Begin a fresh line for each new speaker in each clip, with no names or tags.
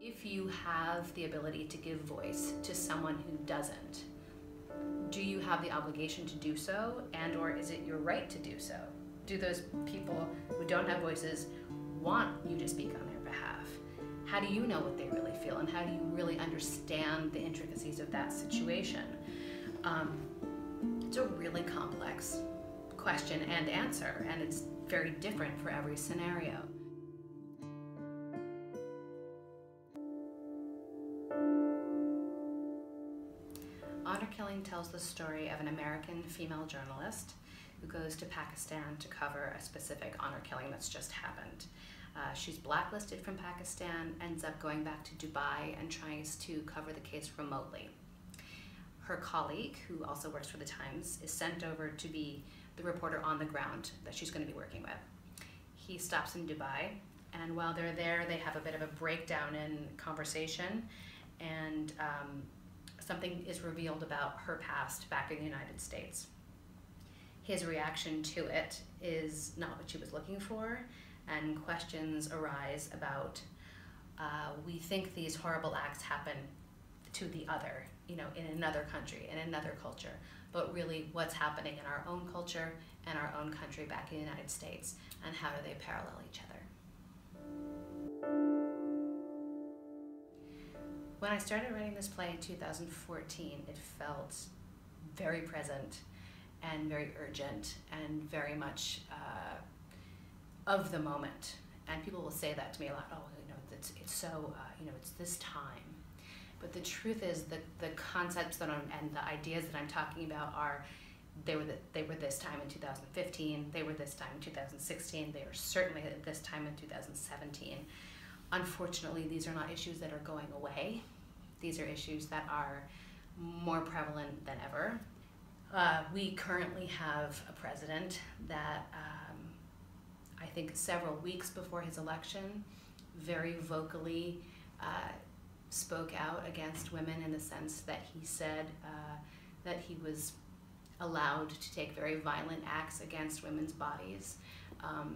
If you have the ability to give voice to someone who doesn't, do you have the obligation to do so, and or is it your right to do so? Do those people who don't have voices want you to speak on their behalf? How do you know what they really feel, and how do you really understand the intricacies of that situation? It's a really complex question and answer, and it's very different for every scenario. Honor Killing tells the story of an American female journalist who goes to Pakistan to cover a specific honor killing that's just happened. She's blacklisted from Pakistan, ends up going back to Dubai and tries to cover the case remotely. Her colleague, who also works for the Times, is sent over to be the reporter on the ground that she's going to be working with. He stops in Dubai, and while they're there, they have a bit of a breakdown in conversation, and something is revealed about her past back in the United States. His reaction to it is not what she was looking for, and questions arise about, we think these horrible acts happen to the other, in another country, in another culture, but really what's happening in our own culture and our own country back in the United States, and how do they parallel each other? When I started writing this play in 2014, it felt very present and very urgent and very much of the moment. And people will say that to me a lot. Oh, it's so it's this time. But the truth is that the concepts and the ideas that I'm talking about are they were this time in 2015. They were this time in 2016. They are certainly at this time in 2017. Unfortunately, these are not issues that are going away. These are issues that are more prevalent than ever. We currently have a president that I think several weeks before his election very vocally spoke out against women, in the sense that he said that he was allowed to take very violent acts against women's bodies,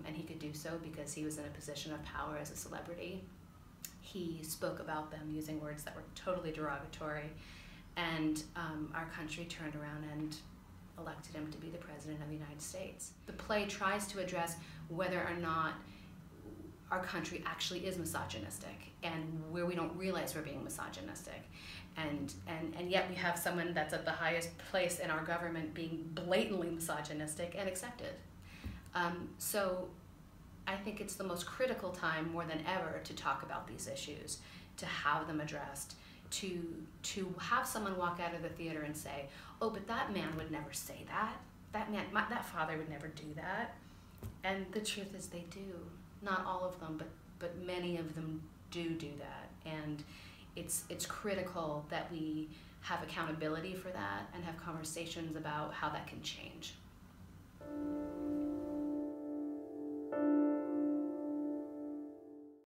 and he could do so because he was in a position of power as a celebrity. He spoke about them using words that were totally derogatory, and our country turned around and elected him to be the President of the United States. The play tries to address whether or not our country actually is misogynistic, and where we don't realize we're being misogynistic. And yet we have someone that's at the highest place in our government being blatantly misogynistic and accepted. So I think it's the most critical time, more than ever, to talk about these issues, to have them addressed, to have someone walk out of the theater and say, oh, but that man would never say that. That father would never do that. And the truth is they do. Not all of them, but many of them do that. And it's critical that we have accountability for that and have conversations about how that can change.